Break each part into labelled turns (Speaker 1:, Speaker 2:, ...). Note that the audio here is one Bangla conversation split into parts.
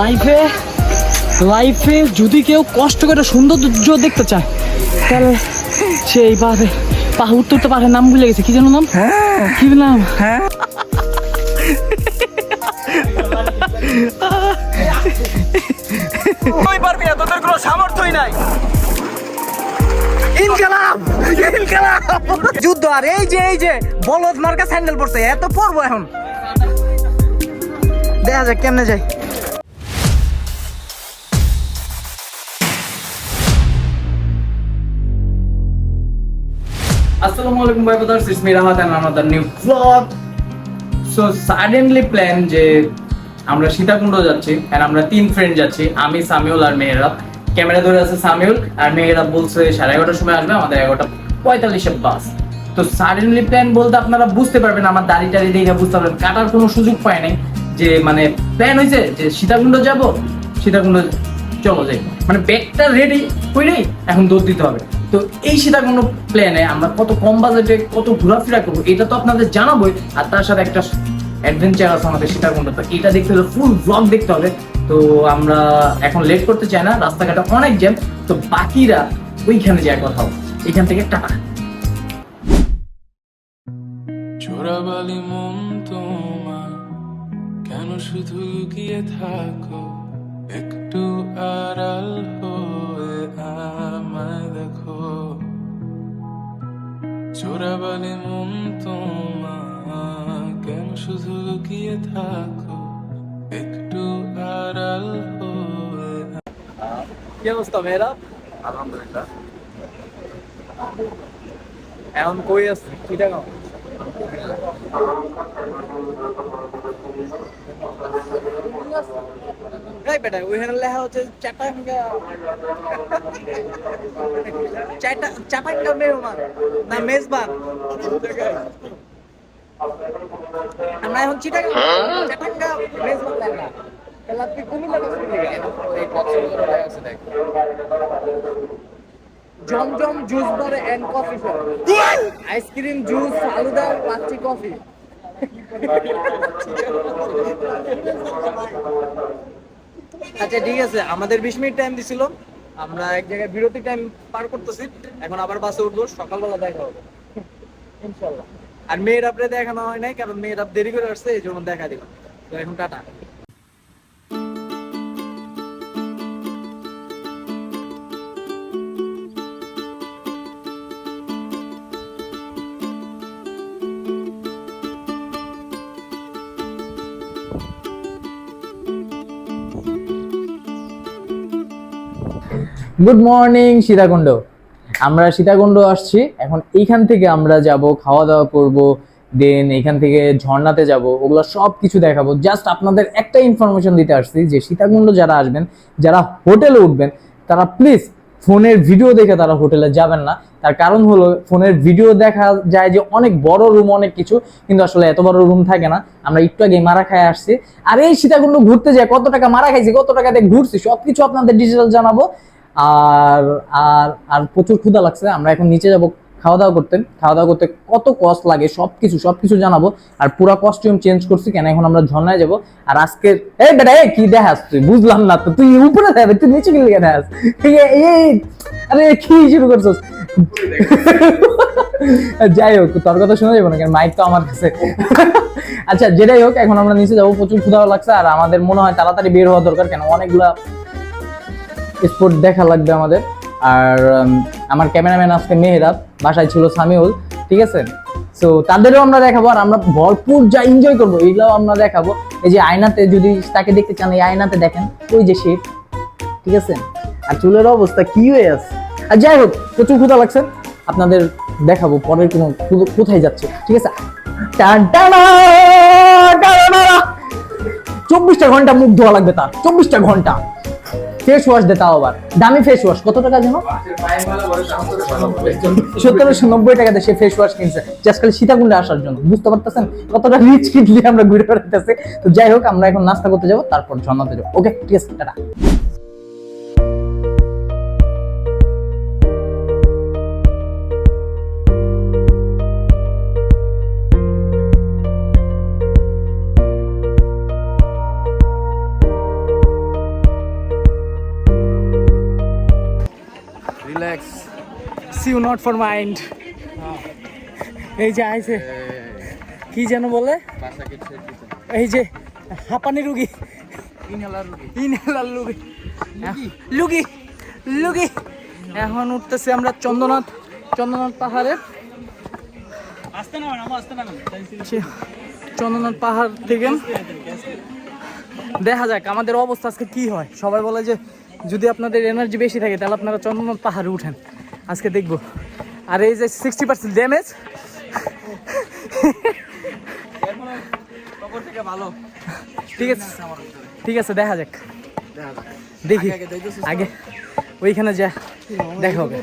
Speaker 1: লাইফে লাইফে যদি কেউ কষ্ট করে সৌন্দর্য দেখতে চায় তাহলে সে এইভাবে পাহাড় উঠতে পারে। নাম ভুলে গেছে, কি যেন নাম? কি নাম? তুই পারবি না, তোদের কোনো সামর্থ্যই নাই। ইনকালাব ইনকালাব যুদ্ধ। আর এই যে বলদ মার্কা স্যান্ডেল পড়ছে, এত পরবো এখন। দেখা যাক কেমনে যাই। আসসালামু আলাইকুম ভাই brothers, it's me Rahat and another new blog. So suddenly plan যে আমরা সীতাকুণ্ড যাচ্ছি, এন্ড আমরা 3 ফ্রেন্ড যাচ্ছি, আমি, সামিউল আর মেহেরাব। ক্যামেরা ধরে আছে সামিউল, আর মেহেরাব বলছে 11:30টার সময় আসবে, আমাদের 11:45 বাস। তো সাডেনলি প্ল্যান বলতে আপনারা বুঝতে পারবেন, আমার দাড়ি টাড়ি দেখে বুঝতে পারবেন, কাটার কোনো সুযোগ পাই নাই। যে মানে প্ল্যান হয়েছে যে সীতাকুণ্ড যাব, সীতাকুণ্ড চলো যাই, মানে ব্যাগটা রেডি করেই এখন দৌড় দিতে হবে। তো এই সীতাকুণ্ড প্ল্যানে আমরা কত কম বাজেটে কত ঘোরাফেরা করবো এটা তো আপনাদের জানাবোই, আর তার সাথে একটা অ্যাডভেঞ্চার আছে আমাদের সীতাকুণ্ড। তো এটা দেখতে হলে ফুল ব্লগ দেখতে হবে। তো আমরা এখন লেট করতে চাই না, রাস্তাঘাটে অনেক জ্যাম। তো বাকিরা ওইখানে যায় কথা হবে, এখান থেকে টাকা।
Speaker 2: চোরাবালি মন তোমার কেন শুধু লুকিয়ে থাকো, একটু আড়াল হয়ে আমায় দেখো। চোরাবালি মন তোমার কেন শুধু লুকিয়ে থাকো, একটু আড়াল হয়ে।
Speaker 1: কি অবস্থা মেয়েরা?
Speaker 2: আলহামদুলিল্লাহ।
Speaker 1: এখন কই আছে? চিটাগাং। এই বেটা ওইখানে লেখা হচ্ছে চাটাঙ্গা মেহমান না মেজবান। আমরা এখন চিটাগাং চাটাঙ্গা মেজবান লেখা। তাহলে তুই কুমিল্লা গেছিস? Zamzam juice bar and coffee shop, ice cream, juice, falooda, lassi, coffee. আচ্ছা ঠিক আছে, আমাদের 20 মিনিট টাইম দিছিল, আমরা এক জায়গায় বিরতি টাইম পার করতেছি। এখন আবার বাসে উঠবো, সকালবেলা দেখা হবে ইনশাআল্লাহ। আর মেয়ের আপনি দেখানো হয় নাই, কারণ মেয়ের আপ দেরি করে আসছে, এই জন্য দেখা দিলাম। তো এখন টাটা। Good morning Sitakunda. আমরা সীতাকুণ্ড আসছি এখন। এইখান থেকে আমরা যাব, খাওয়া দাওয়া করব, দেন এখান থেকে ঝর্ণাতে যাব, ওগুলো সব কিছু দেখাবো। জাস্ট আপনাদের একটা ইনফরমেশন দিতে আসছি যে সীতাকুণ্ড যারা আসবেন, যারা হোটেলে উঠবেন, তারা প্লিজ ফোনের ভিডিও দেখে তারা হোটেলে যাবেন না। তার কারণ হলো ফোনের ভিডিও দেখা যায় যে অনেক বড় রুম, অনেক কিছু, কিন্তু আসলে এত বড় রুম থাকে না। আমরা একটু আগে মারা খায় আসছি, আর এই সীতাকুণ্ড ঘুরতে যায় কত টাকা মারা খাইছি, কত টাকা দিয়ে ঘুরছি, সবকিছু আপনাদের ডিজিটাল জানাবো। আর আর আর প্রচুর ক্ষুধা লাগছে, আমরা এখন নিচে যাব খাওয়া দাওয়া করতে কত কষ্ট লাগে সবকিছু জানাবো। আর পুরো কস্টিউম চেঞ্জ করছি কেন, এখন আমরা ঝর্ণায় যাব। আর আজকে এই বেটা এই কি দেখাস তুই? বুঝলাম না তো, তুই উপরে যাবে, তুই নিচে গেলে দেখাস? এই আরে কি শুরু করছিস? যাই হোক, তোর কথা শোনা যাবে না, কারণ মাইক তো আমার কাছে। আচ্ছা যেটাই হোক, এখন আমরা নিচে যাবো, প্রচুর ক্ষুধা লাগছে। আর আমাদের মনে হয় তাড়াতাড়ি বের হওয়া দরকার, কেন অনেকগুলা স্পট দেখা লাগবে আমাদের। আর আমার ক্যামেরাম্যান আজকে মেহেরাব, বাসায় ছিল সামিউল, ঠিক আছে? সো তাদেরও আমরা দেখাবো, আর আমরা ভরপুর যা এনজয় করবো এইগুলাও আমরা দেখাবো। এই যে আয়নাতে যদি তাকে দেখতে চান, এই আয়নাতে দেখেন ওই যে শেপ, ঠিক আছে? আর চুলের অবস্থা কি হয়ে আছে। আর যাই হোক, প্রচুর ক্ষুধা লাগছে, আপনাদের দেখাবো পরের কোনো কোথায় যাচ্ছে, ঠিক আছে? 24টা ঘন্টা মুখ ধোয়া লাগবে তার, 24টা ঘন্টা। ফেস ওয়াশ দে, তাও আবার দামি ফেস ওয়াশ। কত টাকা যেন? 1790 টাকাতে সে ফেস ওয়াশ কিনছে, জাস্ট খালি সীতাকুণ্ডে আসার জন্য। বুঝতে পারতেছেন কতটা রিচ কিডলি আমরা ঘুরে বেড়াইতেছি। তো যাই হোক, আমরা এখন নাস্তা করতে যাবো, তারপর ঝর্ণাতে যাবো। ওকে ঠিক আছে, টাটা। Miss you not for mind. এই যে আইছে কি যেন বলে, এই যে হাঁপানি রুগী, ইনহেলার রুগী, লুগি লুগি। এখন উঠতেছি আমরা চন্দ্রনাথ পাহাড়ে। চন্দ্রনাথ পাহাড় থেকে দেখা যাক আমাদের অবস্থা আজকে কি হয়। সবাই বলে যে যদি আপনাদের এনার্জি বেশি থাকে তাহলে আপনারা চন্দ্রনাথ পাহাড়ে উঠেন। আজকে দেখবো। আর এই যে 60% ড্যামেজ, ঠিক আছে দেখা যাক, দেখি আগে ওইখানে যা দেখা হবে।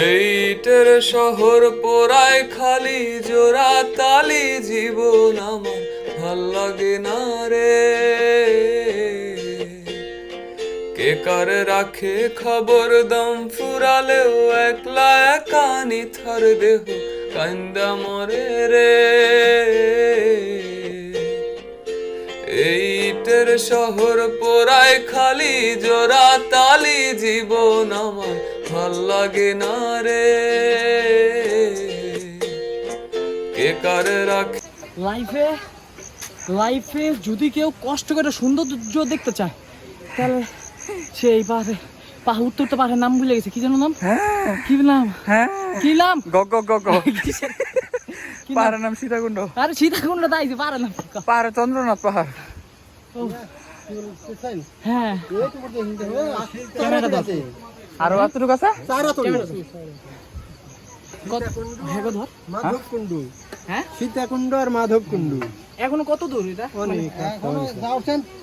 Speaker 2: এইটার শহর পোড়ায় খালি জোড়া তালি, জীবন আমার ভাল লাগে না রে। কে কার রাখে খবর, দম ফুরালেও একলা একানি থার দেহ কান্দা মরে রে। এইটার শহর পোড়ায় খালি জোড়া তালি, জীবন আমার ভাল লাগে না রে। কে কার রাখে
Speaker 1: লাইফে যদি কেউ কষ্ট করে সৌন্দর্য দেখতে চায় তাহলে সে এই পাহাড় উঠতে পারে। নাম ভুলে গেছে, কি যেন নাম? কি নাম? কি নাম?
Speaker 3: পাহাড়ের নাম সীতাকুণ্ড।
Speaker 1: আরে সীতাকুণ্ড তাই পারে না,
Speaker 3: পাহাড় চন্দ্রনাথ পাহাড়।
Speaker 1: হ্যাঁ
Speaker 3: আরো এতটুকু আছে।
Speaker 4: মাধবকুণ্ডু,
Speaker 1: হ্যাঁ
Speaker 4: সীতাকুণ্ড আর মাধবকুণ্ডু
Speaker 1: এখনো কত দূর এটা?
Speaker 4: অনেক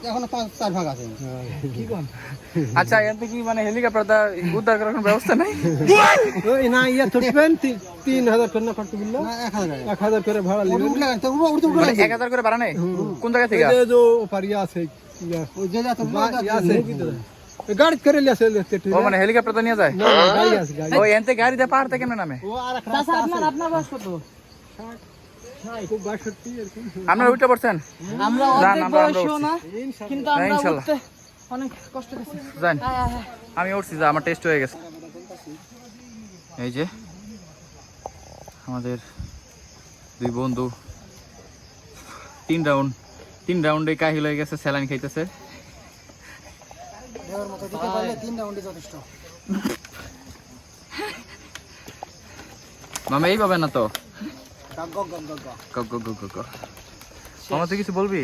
Speaker 4: এখনো 5-4 ভাগ আছে।
Speaker 1: কি কোন?
Speaker 3: আচ্ছা এতে কি মানে হেলিকপ্টার উদ্ধার করার কোনো ব্যবস্থা নাই?
Speaker 4: ওই না ইয়া ধরবেন 3000 করে না খরচ করলো, 1000 করে ভাড়া নেবেন।
Speaker 3: মানে 1000 করে ভাড়া নেই? কোন জায়গা থেকে?
Speaker 4: এই যে পারিয়া আছে ইয়া ওই যে আছে গাড়ি করে লিয়ে আসে।
Speaker 3: ও মানে হেলিকপ্টার নিয়ে যায়?
Speaker 4: না গাড়ি আছে, গাড়ি।
Speaker 3: ওই এনতে গাড়িতে পাহাড় থেকে কেমনে নামে?
Speaker 4: ও আর একটা
Speaker 1: চাচা আপনার বয়স কত?
Speaker 4: খুব 62 এরকম।
Speaker 3: আপনারা উঠে পড়ছেন?
Speaker 1: আমরা
Speaker 3: না,
Speaker 1: অর্ধেক
Speaker 3: আমরা
Speaker 1: বয়সও না, কিন্তু আমরা
Speaker 3: ইনশাল্লাহ।
Speaker 1: উঠতে অনেক কষ্ট করছি।
Speaker 3: জান আমি উঠছি, যা আমার টেস্ট হয়ে গেছে। এই যে আমাদের দুই বন্ধু 3 রাউন্ডে কাহিল হয়ে গেছে, স্যালাইন খাইতেছে। মামা এই পাবে না তো? মামা তুই কিছু বলবি?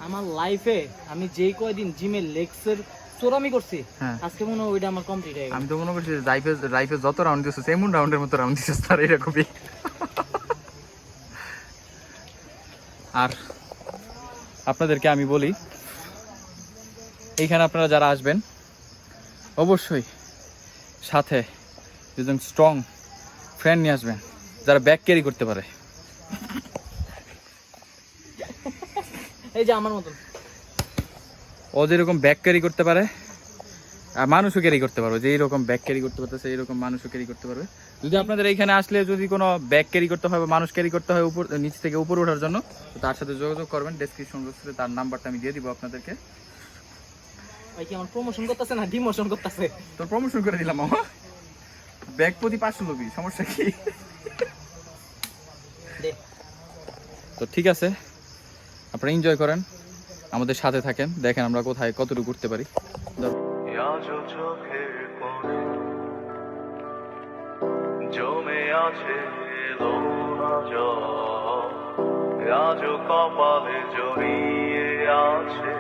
Speaker 1: আমার লাইফে আমি যেই কয়দিন জিমে লেগসের চোরামি করছি,
Speaker 3: হ্যাঁ।
Speaker 1: আজকে মনে হয় ওইটা আমার কমপ্লিট হয়ে গেছে।
Speaker 3: আমি তো মনে করছি লাইফে যত রাউন্ড দিচ্ছিস এমন রাউন্ডের মতো রাউন্ড দিচ্ছিস তার এরকমই। আর আপনাদেরকে আমি বলি, এইখানে আপনারা যারা আসবেন অবশ্যই সাথে দুজন স্ট্রং ফ্রেন্ড নিয়ে আসবেন যারা ব্যাগ ক্যারি করতে পারে।
Speaker 1: এই যে আমার মতন
Speaker 3: ও যেরকম ব্যাগ ক্যারি করতে পারে আর মানুষও ক্যারি করতে পারবে, যে এইরকম ব্যাগ ক্যারি করতে পারতেছে এইরকম মানুষও ক্যারি করতে পারবে। যদি আপনাদের এইখানে আসলে যদি কোনো ব্যাগ ক্যারি করতে হয় বা মানুষ ক্যারি করতে হয় উপর নিচ থেকে উপরে ওঠার জন্য, তো তার সাথে যোগাযোগ করবেন। ডেসক্রিপশন বক্সে তার নাম্বারটা আমি দিয়ে দিব আপনাদেরকে।
Speaker 1: ভাই কি আমার প্রমোশন করতেছে না ডিমোশন করতেছে?
Speaker 3: তোর প্রমোশন করে দিলাম মামা। ব্যাগ প্রতি 500 লবি, সমস্যা কি? তো ঠিক আছে, আপনারা এনজয় করেন, আমাদের সাথে থাকেন, দেখেন আমরা কোথায় কতটুকু করতে পারি।
Speaker 2: আজও চোখের কোণে জমে আছে লোনা জল, আজও কপালে জড়িয়ে আছে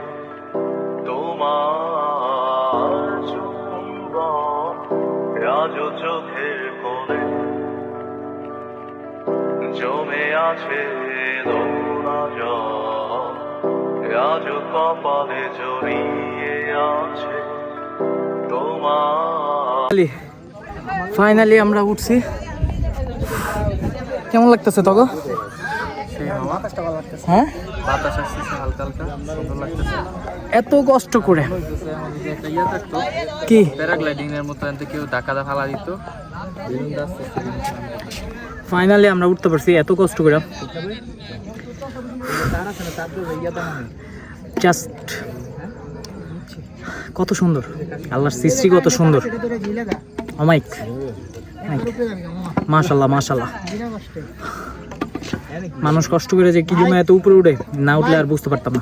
Speaker 2: তোমার চুম্বন। আজও চোখের কোণে জমে আছে লোনা জল, আজও কপালে জড়িয়ে আছে তোমার।
Speaker 1: ফাইনালি আমরা উঠছি। কেমন লাগতেছে তোকে? হ্যাঁ
Speaker 3: বাতাস আসছে হালকা হালকা, সুন্দর লাগতেছে।
Speaker 1: এত কষ্ট করে
Speaker 3: একটা ইয়ে থাকতো
Speaker 1: কি
Speaker 3: প্যারাগ্লাইডিং এর মতো, এতে কেউ ধাক্কা ফালা দিত।
Speaker 1: ফাইনালি আমরা উঠতে পারছি এত কষ্ট করে। জাস্ট কত সুন্দর, আল্লাহর সৃষ্টি কত সুন্দর। অমাইক মাশাল্লাহ মাশাল্লাহ। মানুষ কষ্ট করে যে কি জন্য এত উপরে উঠে, না উঠলে আর বুঝতে পারতাম না।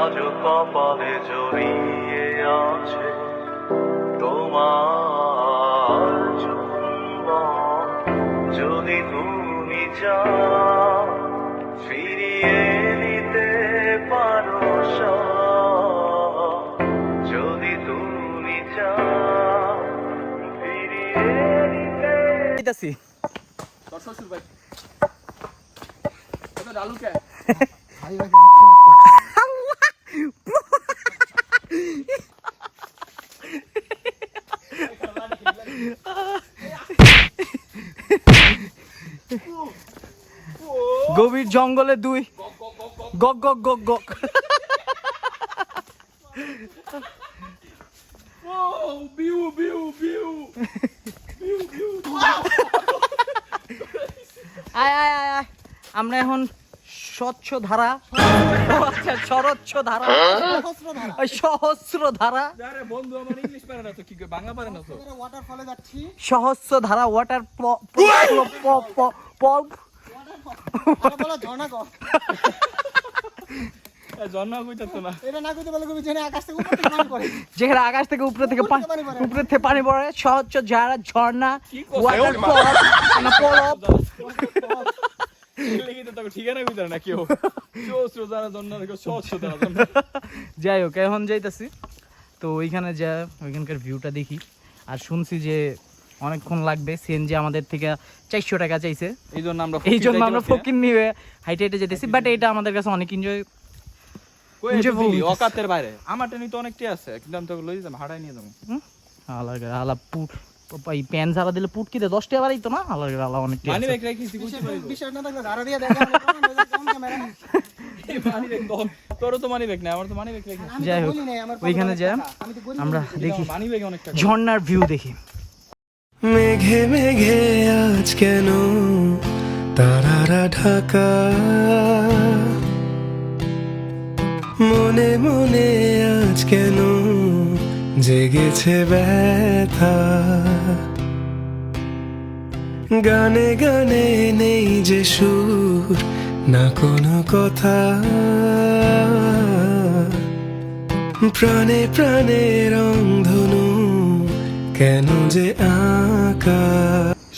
Speaker 5: আজ কপালে জড়িয়ে আছে তোমার চুম্বন, যদি তুমি চাও ফিরিয়ে নিতে পারো সব, যদি তুমি চাও ফিরিয়ে নিতে।
Speaker 3: তোর শ্বশুর ভাই কত ডালু কে
Speaker 1: গভীর জঙ্গলে দুই গক গক গক গক।
Speaker 3: বিউ বিউ বিউ
Speaker 1: আয় আয় আয় আয়, আমরা এখন স্বচ্ছ ধারা, আচ্ছা স্বচ্ছ ধারা, ওই সহস্র ধারা,
Speaker 3: আরে বন্ধু আমার ইংলিশ পারে না তো, কি করে বাংলা পারে না তো।
Speaker 4: ওয়াটারফলে যাচ্ছি,
Speaker 1: সহস্র ধারা ওয়াটার পল্প
Speaker 4: বলো ঝর্ণা কর।
Speaker 3: জন্ম কইতাছ না,
Speaker 4: এটা না কইতে বলে কবি যেখানে আকাশ থেকে উপর থেকে পানি পড়ে,
Speaker 1: যেখানে আকাশ থেকে উপরে থেকে উপরে থেকে পানি পড়ে, সহস্র ঝাড়া ঝর্ণা
Speaker 3: কি কথা?
Speaker 1: ওয়াটার পল্প।
Speaker 3: লিখি তো তোকে ঠিকানা কইতা না কেউ, সহস্র যারা জন্ম রেখো সহস্র যারা জন্ম।
Speaker 1: যাই হোক এখন যাইতাছি তো ওইখানে যা ওইখানকার ভিউটা দেখি। আর শুনছি যে অনেকক্ষণ লাগবে, সিএনজি আমাদের থেকে 400 টাকা চাইছে,
Speaker 3: এই জন্য আমরা
Speaker 1: ফকির নিয়ে হাইটে হেঁটে যেতেছি। বাট এটা আমাদের কাছে অনেক এনজয়।
Speaker 3: অকাতের বাইরে আমার টেনি তো অনেকটাই আছে, কিন্তু আমি তোকে লই যাবো, হাঁটাই নিয়ে যাবো।
Speaker 1: আলা পুট প্যান ঝাড়া দিলে পুট কিতে 10 টাকা বাড়াইতো না। আলা অনেক
Speaker 3: মানি ব্যাগ রেখেছি,
Speaker 4: বিশ্বাস না থাকলে ধারা দিয়ে দেখে কেমন ক্যামেরা।
Speaker 3: মানি ব্যাগ তোরও তো মানি ব্যাগ না, আমার তো মানি ব্যাগ রেখেছি।
Speaker 1: যাই হোক ওইখানে যাই আমরা দেখি
Speaker 3: মানি ব্যাগে অনেক টাকা।
Speaker 1: ঝর্ণার ভিউ দেখি।
Speaker 5: মেঘে মেঘে আজ কেন তারারা ঢাকা, মনে মনে আজ কেন জেগেছে ব্যথা, গানে গানে নেই যে সুর, না কোনো কথা, প্রাণে প্রাণে রংধনু কেন যে আঁকা।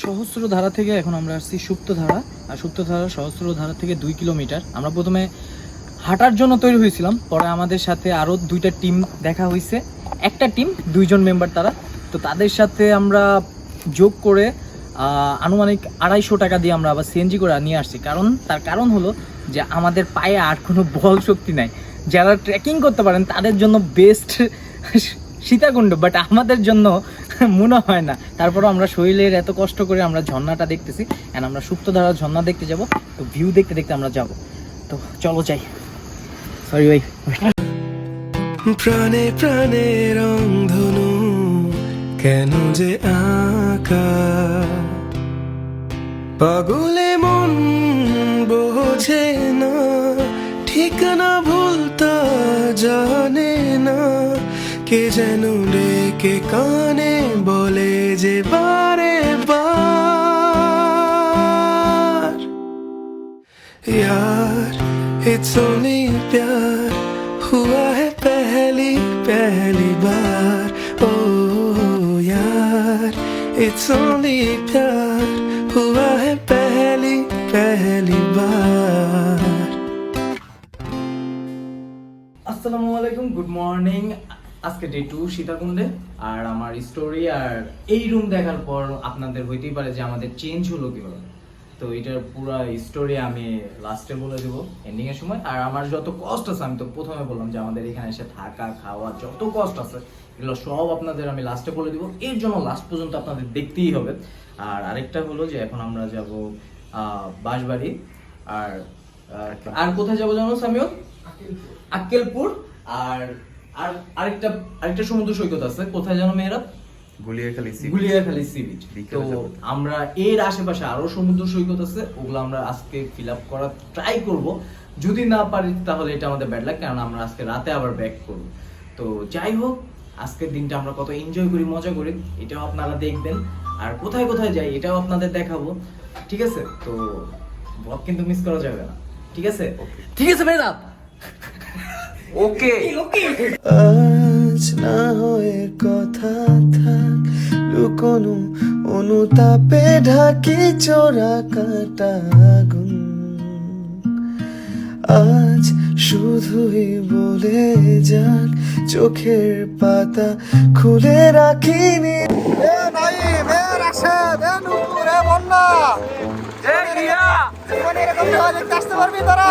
Speaker 1: সহস্র ধারা থেকে এখন আমরা আসছি সুপ্ত ধারা। আর সুপ্ত ধারা সহস্র ধারা থেকে 2 কিলোমিটার। আমরা প্রথমে হাঁটার জন্য তৈরি হয়েছিলাম, পরে আমাদের সাথে আরও 2টা টিম দেখা হয়েছে। একটা টিম 2 জন মেম্বার তারা, তো তাদের সাথে আমরা যোগ করে আনুমানিক 250 টাকা দিয়ে আমরা আবার সিএনজি করে নিয়ে আসছি। তার কারণ হলো যে আমাদের পায়ে আর কোনো বল শক্তি নাই। যারা ট্রেকিং করতে পারেন তাদের জন্য বেস্ট সীতাকুণ্ড, বাট আমাদের জন্য মনে হয় না। তারপরও আমরা শরীরের এত কষ্ট করে আমরা ঝর্ণাটা দেখতেছি, অ্যান্ড আমরা সুপ্তধারা ঝর্ণা দেখতে যাব। তো ভিউ দেখতে দেখতে আমরা যাব, তো চলো যাই। সরি ভাই।
Speaker 5: প্রাণে প্রাণে রংধনু কেন যে আঁকা, পাগলে মন বোঝে না, ঠিকানা ভুলতা জানে না, কে যেন ডেকে কানে বলে যে বারে বার, यार इट्स ओनली प्यार हुआ है पहली पहली बार, ओ यार इट्स ओनली प्यार हुआ है पहली पहली बार।
Speaker 1: আসসালামু আলাইকুম, গুড মর্নিং। আজকে ডে 2 সীতাকুণ্ডে। আর আমার স্টোরি আর এই রুম দেখার পর আপনাদের হইতেই পারে যে আমাদের চেঞ্জ হলো কিভাবে। তো এটার পুরো স্টোরি আমি লাস্টে বলে দেবো এন্ডিং এর সময়। আর আমার যত কষ্ট আছে, আমি তো প্রথমে বললাম যে আমাদের এখানে এসে থাকা খাওয়া যত কষ্ট আছে এগুলো সব আপনাদের আমি লাস্টে বলে দিব। এর জন্য লাস্ট পর্যন্ত আপনাদের দেখতেই হবে। আর আরেকটা হলো যে এখন আমরা যাব বাঁশবাড়ি। আর আর কোথায় যাবো জানো সামিউল? আক্কেলপুর। আর আর আরেকটা সমুদ্র সৈকত আছে, কোথায় জানো মেয়েরা? Guliakhali sea beach. তো আমরা এর আশেপাশে আরো সমুদ্র সৈকত আছে, ওগুলো আমরা আজকে ফিল আপ করার ট্রাই করব। যদি না পারি তাহলে এটা আমাদের ব্যাড লাক, কারণ আমরা আজকে রাতে আবার ব্যাক করব। তো যাই হোক, আজকের দিনটা আমরা কত এনজয় করি, মজা করি, এটাও আপনারা দেখবেন। আর কোথায় কোথায় যাই এটাও আপনাদের দেখাবো, ঠিক আছে? তো ব্লগ কিন্তু মিস করা যাবে না, ঠিক আছে? ঠিক আছে ভাইরা,
Speaker 2: ওকে
Speaker 5: আজ না হয়ে কথা থাক, লুকোনো অনুতাপে ঢাকি চোরা কাটা আগুন। আজ শুধুই বলে যাক, চোখের পাতা খুলে রাখিনি।
Speaker 4: আসতে পারবি তোরা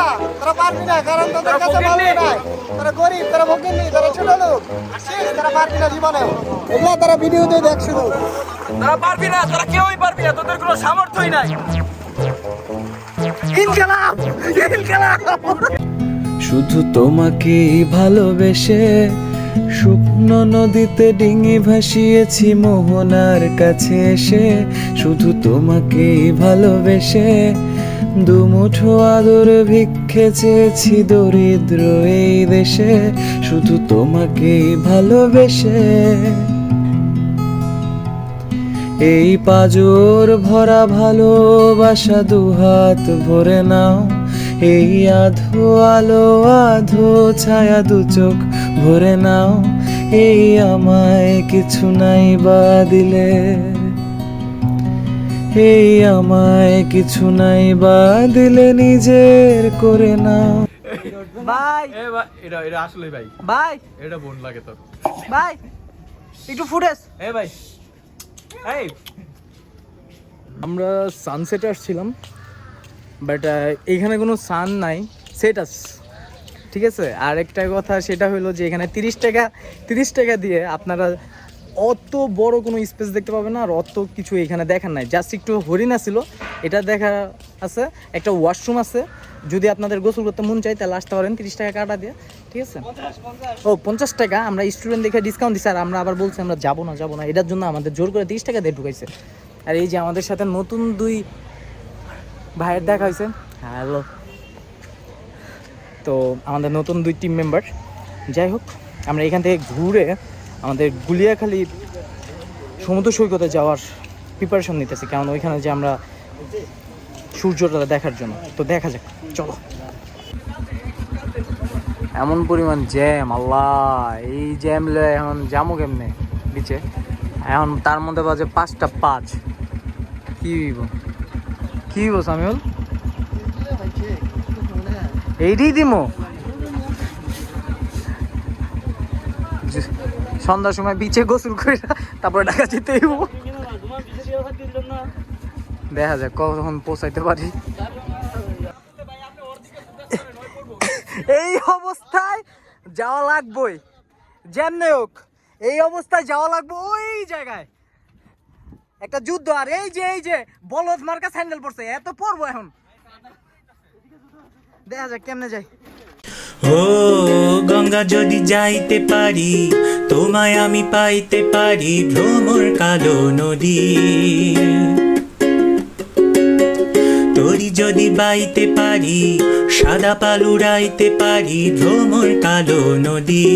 Speaker 4: পারবি না, কারণ তোদের কাছে ভালো নাই, তোরা গরিব, তোরা ভোগেননি, তোরা ছোট লোক, তারা পারবি না জীবনে। এগুলো তারা ভিডিওতে দেখ শুধু,
Speaker 3: তোরা পারবি না, তোরা কেউই পারবি না, তোদের কোনো সামর্থ্যই নাই।
Speaker 5: শুধু তোমাকেই ভালোবেসে শুকনো নদীতে ডিঙি ভাসিয়েছি মোহনার কাছে এসে। শুধু তোমাকেই ভালোবেসে দুমুঠো আদর ভিক্ষে চেয়েছি দরিদ্র এই দেশে। শুধু তোমাকেই ভালোবেসে এই পাজর ভরা ভালোবাসা দুহাত ভরে নাও। এই আধো আলো আধো ছায়া দু চোখ ভরে নাও। এই আমায় কিছু নাই বা দিলে, এই আমায় কিছু নাই বা দিলে নিজের করে নাও।
Speaker 4: ভাই
Speaker 3: এটা এটা আসলে ভাই,
Speaker 4: ভাই
Speaker 3: এটা বোন লাগে তো।
Speaker 4: ভাই একটু ফুটেজ।
Speaker 3: ভাই এই
Speaker 1: আমরা সানসেটে আসছিলাম, বাট এখানে কোনো সান নাই, সেট আছে, ঠিক আছে? আর একটা কথা সেটা হলো যে এখানে 30 টাকা দিয়ে আপনারা অত বড় কোনো স্পেস দেখতে পাবেন না, আর অত কিছু এখানে দেখার নাই। জাস্ট একটু হরিণ ছিল, এটা দেখা আছে, একটা ওয়াশরুম আছে, যদি আপনাদের গোসল করতে মন চাই তাহলে আসতে পারেন 30 টাকা কাটা দিয়ে, ঠিক আছে? ও 50 টাকা আমরা স্টুডেন্ট দেখে ডিসকাউন্ট দিচ্ছি, আর আমরা আবার বলছি আমরা যাবো না, এটার জন্য আমাদের জোর করে 30 টাকা দিয়ে ঢুকাইছে। আর এই যে আমাদের সাথে নতুন 2 ভাইয়ের দেখা হয়েছে, হ্যালো। তো আমাদের নতুন 2 টিম মেম্বার। যাই হোক, আমরা এখান থেকে ঘুরে আমাদের গুলিয়াখালী সমুদ্র সৈকতে যাওয়ার প্রিপারেশন নিতেছি, কারণ ওইখানে যে আমরা সূর্যটা দেখার জন্য। তো দেখা যাক, চলো। এমন পরিমাণ জ্যাম, আল্লাহ, এই জ্যাম লয়ে এখন যামো কেমনে নিচে? এখন তার মধ্যে বাজে 5:05। কি হইব সামিউল? এইটাই দিমো সন্ধ্যার সময় বিচে গোসল করে তারপরে ঢাকা যেতে হইব। দেখা যাক কখন পৌঁছাইতে পারি। এই অবস্থায় যাওয়া লাগবেই, যেমনি হোক এই অবস্থায় যাওয়া লাগবে ওই জায়গায়। একটা যুদ্ধ, আর এই যে বলদ মার্কা স্যান্ডেল পড়ছে, এত পড়বো এখন। দেখা যাক কেমনে যাই।
Speaker 6: ও গঙ্গা যদি যাইতে পারি, তোমায় আমি পাইতে পারি, ভ্রমর কালো নদী। তরি যদি বাইতে পারি, সাদা পাল উড়াইতে পারি, ভ্রমর কালো নদী।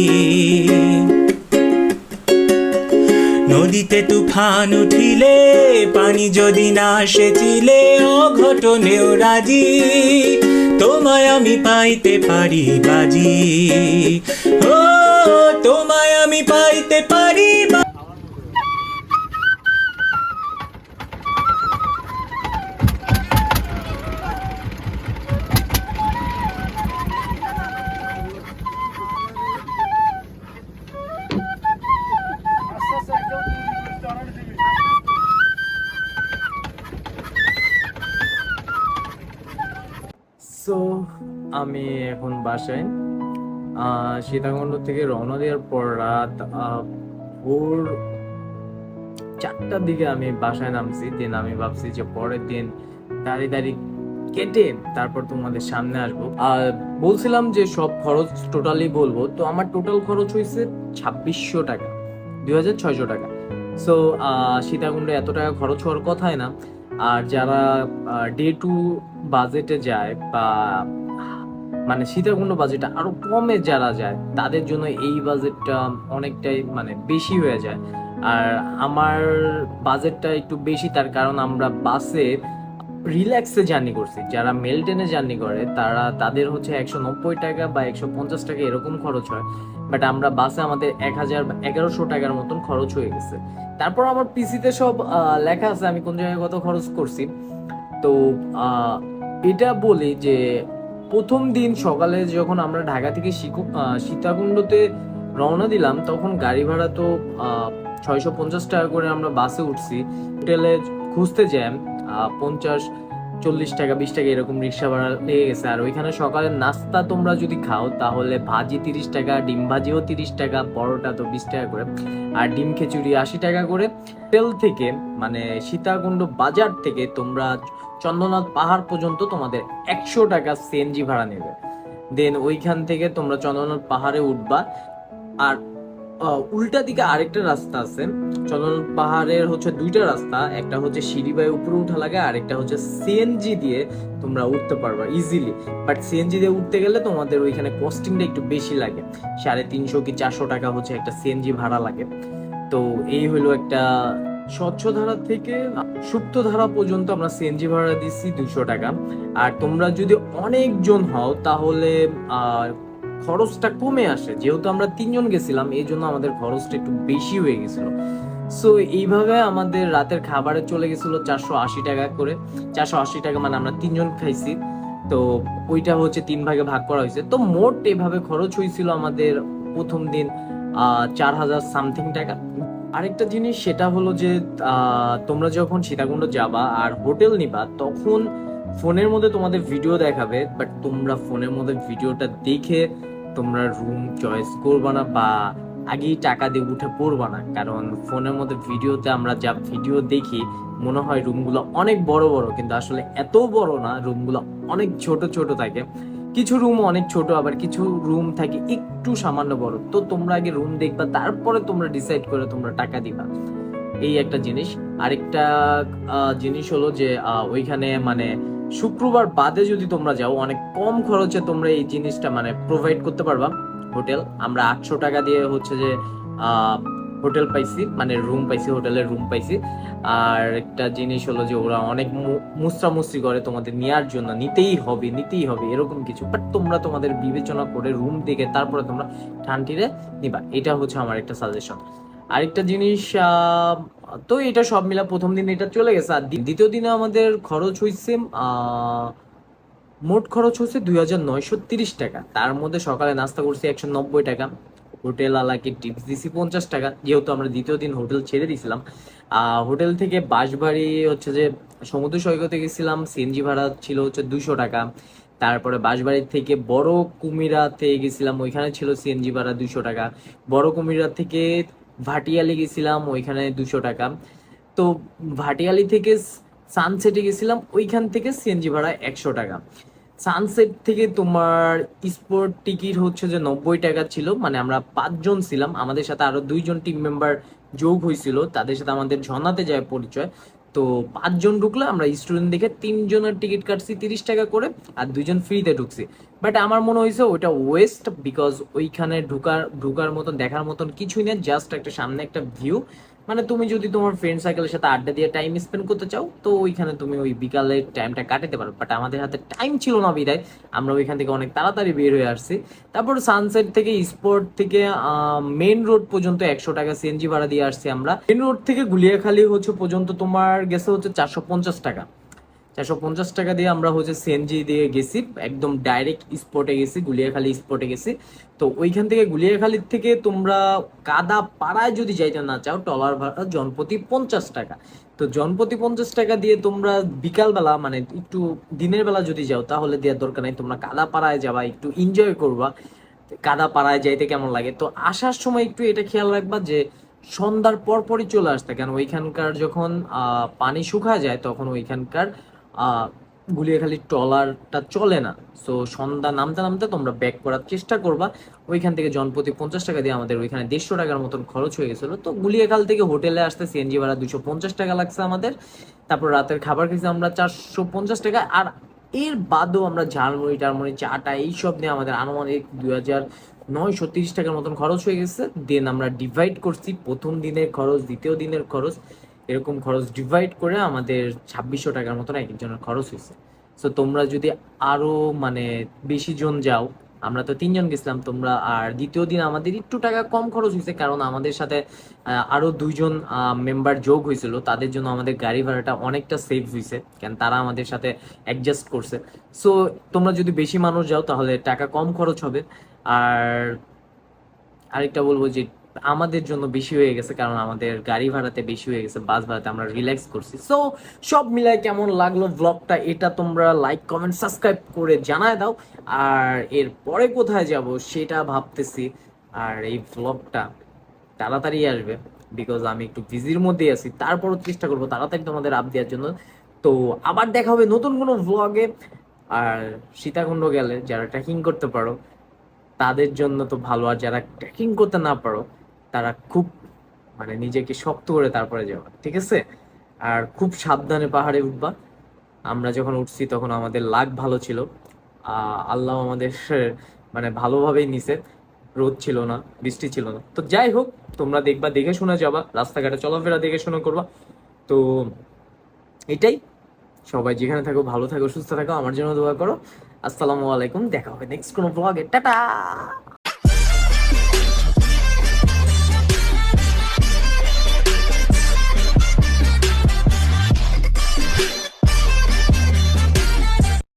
Speaker 6: নদীতে তুফান উঠিলে, পানি যদি না সেচিলে, অঘটনেও রাজি, তোমায় আমি পাইতে পারি বাজি। ও তোমায় আমি পাইতে পারি
Speaker 1: সো আমি এখন বাসায়, সীতাকুণ্ড থেকে রওনা দেওয়ার পর রাত ভোর 4টার দিকে আমি বাসায় নামছি। দেন আমি ভাবছি যে পরের দিন তাড়াতাড়ি কেটে তারপর তোমাদের সামনে আসবো। আর বলছিলাম যে সব খরচ টোটালি বলবো, তো আমার টোটাল খরচ হয়েছে 2600 টাকা, 2600 টাকা। সো সীতাকুণ্ডে এত টাকা খরচ হওয়ার কথাই না। আর যারা ডে টু বাজেটে যায় বা মানে সীতাকুণ্ড বাজেটটা আরো কমে যারা যায় তাদের জন্য এই বাজেটটা অনেকটাই মানে বেশি হয়ে যায়। আর আমার বাজেটটা একটু বেশি, তার কারণ আমরা বাসে রিল্যাক্সে জার্নি করছি। যারা মেল ট্রেনে জার্নি করে তাদের হচ্ছে 190 টাকা বা 150 টাকা এরকম খরচ হয়, বাট আমরা বাসে আমাদের 1100 টাকার মতন খরচ হয়ে গেছে। তারপর আমার পিসিতে সব লেখা আছে আমি কোন জায়গায় কত খরচ করছি। তো এটা বলি যে প্রথম দিন সকালে যখন আমরা ঢাকা থেকে সীতাকুণ্ডতে রওনা দিলাম, তখন গাড়ি ভাড়া তো 650 টাকা করে আমরা বাসে উঠছি। হোটেলে খুঁজতে যাই 50-40 টাকা 20 টাকা এরকম রিক্সা ভাড়া লেগে গেছে। আর ওইখানে সকালে নাস্তা তোমরা যদি খাও তাহলে ভাজি 30 টাকা, ডিম ভাজিও 30 টাকা, পরোটা তো 20 টাকা করে, আর ডিম খিচুড়ি 80 টাকা করে। হোটেল থেকে মানে সীতাকুণ্ড বাজার থেকে তোমরা চন্দ্রনাথ পাহাড় পর্যন্ত তোমাদের 100 টাকা সিএনজি ভাড়া নেবে। দেন ওইখান থেকে তোমরা চন্দ্রনাথ পাহাড়ে উঠবা। আর উল্টা দিকে আরেকটা রাস্তা আছে। চন্দ্রনাথ পাহাড়ের হচ্ছে দুইটা রাস্তা, একটা হচ্ছে সিঁড়ি বাই উপরে উঠা লাগে, আর একটা হচ্ছে সিএনজি দিয়ে তোমরা উঠতে পারবা ইজিলি। বাট সিএনজি দিয়ে উঠতে গেলে তোমাদের ওইখানে কস্টিংটা একটু বেশি লাগে, 350 কি 400 টাকা হচ্ছে একটা সিএনজি ভাড়া লাগে। তো এই হলো একটা স্বচ্ছধারা থেকে সুপ্তধারা পর্যন্ত আমরা সিএনজি ভাড়া দিচ্ছি 200 টাকা। আর তোমরা যদি অনেকজন হও তাহলে খরচটা কমে আসে, যেহেতু আমরা 3 জন গেছিলাম এই জন্য আমাদের খরচটা একটু বেশি হয়ে গেছিল। সো এইভাবে আমাদের রাতের খাবারে চলে গেছিল 480 টাকা করে। 480 টাকা মানে আমরা 3 জন খাইছি, তো ওইটা হচ্ছে 3 ভাগে ভাগ করা হয়েছে। তো মোট এভাবে খরচ হয়েছিল আমাদের প্রথম দিন 4000 সামথিং টাকা। আরেকটা জিনিস সেটা হলো যে তোমরা যখন সীতাকুণ্ড যাবা আর হোটেল নিবা, তখন ফোনের মধ্যে তোমাদের ভিডিও দেখাবে, বাট তোমরা ফোনের মধ্যে ভিডিওটা দেখে তোমরা রুম চয়েস করবা না বা আগেই টাকা দিয়ে উঠে পড়বা না। কারণ ফোনের মধ্যে ভিডিওতে আমরা যা ভিডিও দেখি মনে হয় রুমগুলো অনেক বড় বড়, কিন্তু আসলে এত বড় না, রুমগুলো অনেক ছোট ছোট থাকে। কিছু রুম অনেক ছোট, আবার কিছু রুম থাকে একটু সামান্য বড়। তো তোমরা আগে রুম দেখবা, তারপরে তোমরা ডিসাইড করে তোমরা টাকা দিবা। এই একটা জিনিস। আরেকটা জিনিস হলো যে ওইখানে মানে শুক্রবার বাদে যদি তোমরা যাও অনেক কম খরচে তোমরা এই জিনিসটা মানে প্রোভাইড করতে পারবা। হোটেল আমরা 800 টাকা দিয়ে হচ্ছে যে হোটেল পাইছি, মানে রুম পাইছি, হোটেলের রুম পাইছি। আর একটা জিনিস হলো যে ওরা অনেক মুস্তামুস্তি করে তোমাদের নেওয়ার জন্য, নিতেই হবে এরকম কিছু। বাট তোমরা তোমাদের বিবেচনা করে রুম দেখে তারপরে তোমরা ঠান্ডিরে নিবা। এটা হচ্ছে আমার একটা সাজেশন। আরেকটা জিনিস, তো এটা সব মিলা প্রথম দিন এটা চলে গেছে। আর দ্বিতীয় দিনে আমাদের খরচ হয়েছে মোট খরচ হচ্ছে 2930 টাকা। তার মধ্যে সকালে নাস্তা করছি 190 টাকা, হোটেল আলাকে টিপস দিছি 50 টাকা, যেহেতু আমরা দ্বিতীয় দিন হোটেল ছেড়ে দিয়েছিলাম। হোটেল থেকে বাঁশবাড়ি হচ্ছে যে সমুদ্র সৈকতে গেছিলাম, সিএনজি ভাড়া ছিল হচ্ছে 200 টাকা। তারপরে বাঁশবাড়ির থেকে বড় কুমিরাতে গেছিলাম, ওইখানে ছিল সিএনজি ভাড়া 200 টাকা। বড় কুমিরা থেকে ভাটিয়ালি গেছিলাম, ওইখানে 200 টাকা। তো ভাটিয়ালি থেকে সানসেটে গেছিলাম, ওইখান থেকে সিএনজি ভাড়া 100 টাকা। সানসেট থেকে তোমার স্পোর্ট টিকিট হচ্ছে যে 90 টাকা ছিল, মানে আমরা 5 জন ছিলাম, আমাদের সাথে আরো 2 জন টিম মেম্বার যোগ হয়েছিল, তাদের সাথে আমাদের ঝর্ণাতে যায় পরিচয়। তো 5 জন ঢুকলে আমরা স্টুডেন্ট দেখে 3 জনের টিকিট কাটছি 30 টাকা করে, আর 2 জন ফ্রিতে ঢুকছি। বাট আমার মনে হয়েছে ওইটা ওয়েস্ট, বিকজ ওইখানে ঢুকার মতন দেখার মতন কিছুই নেই, জাস্ট একটা সামনে একটা ভিউ। মানে তুমি যদি তোমার ফ্রেন্ড সার্কেলের সাথে আড্ডা দিয়ে টাইম স্পেন্ড করতে চাও তো ওইখানে তুমি ওই বিকালের টাইমটা কাটাতে পারো। বাট আমাদের হাতে টাইম ছিল না বিদায় আমরা ওইখান থেকে অনেক তাড়াতাড়ি বের হয়ে আসছি। তারপর সানসেট থেকে স্পোর্ট থেকে মেন রোড পর্যন্ত 100 টাকা সিএনজি ভাড়া দিয়ে আসছি আমরা। মেন রোড থেকে গুলিয়াখালী হচ্ছে পর্যন্ত তোমার গেছে হচ্ছে 450 টাকা। 450 টাকা দিয়ে আমরা হচ্ছে সিএনজি দিয়ে গেছি, একদম ডাইরেক্ট স্পটে গেছি, গুলিয়াখালী স্পটে গেছি। তো ওইখান থেকে গুলিয়াখালীর থেকে তোমরা কাদা পাড়ায় যদি যাইতে না চাও, টলার ভাড়া জনপ্রতি 50 টাকা। তো জনপ্রতি 50 টাকা দিয়ে তোমরা বিকালবেলা মানে একটু দিনের বেলা যদি যাও তাহলে দেওয়ার দরকার নেই, তোমরা কাদা পাড়ায় যাবা, একটু এনজয় করবা কাদা পাড়ায় যাইতে কেমন লাগে। তো আসার সময় একটু এটা খেয়াল রাখবা যে সন্ধ্যার পরপরই চলে আসতে, কেন ওইখানকার যখন পানি শুকায় যায় তখন ওইখানকার গুলিয়াখালীর ট্রলারটা চলে না। সো সন্ধ্যা নামতে নামতে তোমরা ব্যাক করার চেষ্টা করবা। ওইখান থেকে জনপ্রতি 50 টাকা দিয়ে আমাদের ওইখানে 150 টাকার মতন খরচ হয়ে গেছিলো। তো গুলিয়াখাল থেকে হোটেলে আসতে সিএনজি ভাড়া 250 টাকা লাগছে আমাদের। তারপর রাতের খাবার খেয়েছি আমরা 450 টাকা। আর এর বাদেও আমরা ঝালমুড়ি টালমুড়ি চাটা এইসব নিয়ে আমাদের আনুমানিক 2930 টাকার মতন খরচ হয়ে গেছে। দেন আমরা ডিভাইড করছি প্রথম দিনের খরচ, দ্বিতীয় দিনের খরচ, এরকম খরচ ডিভাইড করে আমাদের 2600 টাকার মতন এক একজনের খরচ হয়েছে। সো তোমরা যদি আরো মানে বেশি জন যাও, আমরা তো 3 জন গেছিলাম, তোমরা আর দ্বিতীয় দিন আমাদের একটু টাকা কম খরচ হয়েছে, কারণ আমাদের সাথে আরো 2 জন মেম্বার যোগ হয়েছিল, তাদের জন্য আমাদের গাড়ি ভাড়াটা অনেকটা সেভ হয়েছে, কারণ তারা আমাদের সাথে অ্যাডজাস্ট করছে। সো তোমরা যদি বেশি মানুষ যাও তাহলে টাকা কম খরচ হবে। আর আরেকটা বলবো যে আমাদের জন্য বেশি হয়ে গেছে, কারণ আমাদের গাড়ি ভাড়াতে বেশি হয়ে গেছে, বাস ভাড়াতে আমরা রিল্যাক্স করছি। সো সব মিলায় কেমন লাগলো ব্লগটা, এটা তোমরা লাইক কমেন্ট সাবস্ক্রাইব করে জানায় দাও। আর এর পরে কোথায় যাব সেটা ভাবতেছি, আর এই ব্লগটা তাড়াতাড়ি আসবে, বিকজ আমি একটু বিজির মধ্যে আছি। তারপরও চেষ্টা করবো তাড়াতাড়ি তোমাদের আপ দেওয়ার জন্য। তো আবার দেখা হবে নতুন কোনো ব্লগে। আর সীতাকুণ্ড গেলে যারা ট্রেকিং করতে পারো তাদের জন্য তো ভালো, আর যারা ট্রেকিং করতে না পারো তারা খুব মানে নিজেকে শক্ত করে তারপরে যাওয়া, ঠিক আছে? আর খুব সাবধানে পাহাড়ে উঠবা। আমরা যখন উঠছি তখন আমাদের লাক ভালো ছিল, আল্লাহ আমাদের মানে ভালোভাবেই নিছে, রোদ ছিল না, বৃষ্টি ছিল না। তো যাই হোক, তোমরা দেখবা, দেখে শুনে যাবা, রাস্তাঘাটে চলাফেরা দেখে শুনে করবা। তো এটাই, সবাই যেখানে থাকো ভালো থাকো, সুস্থ থাকো, আমার জন্য দোয়া করো। আসসালামু আলাইকুম, দেখা হবে নেক্সট কোনো ব্লগে, টাটা।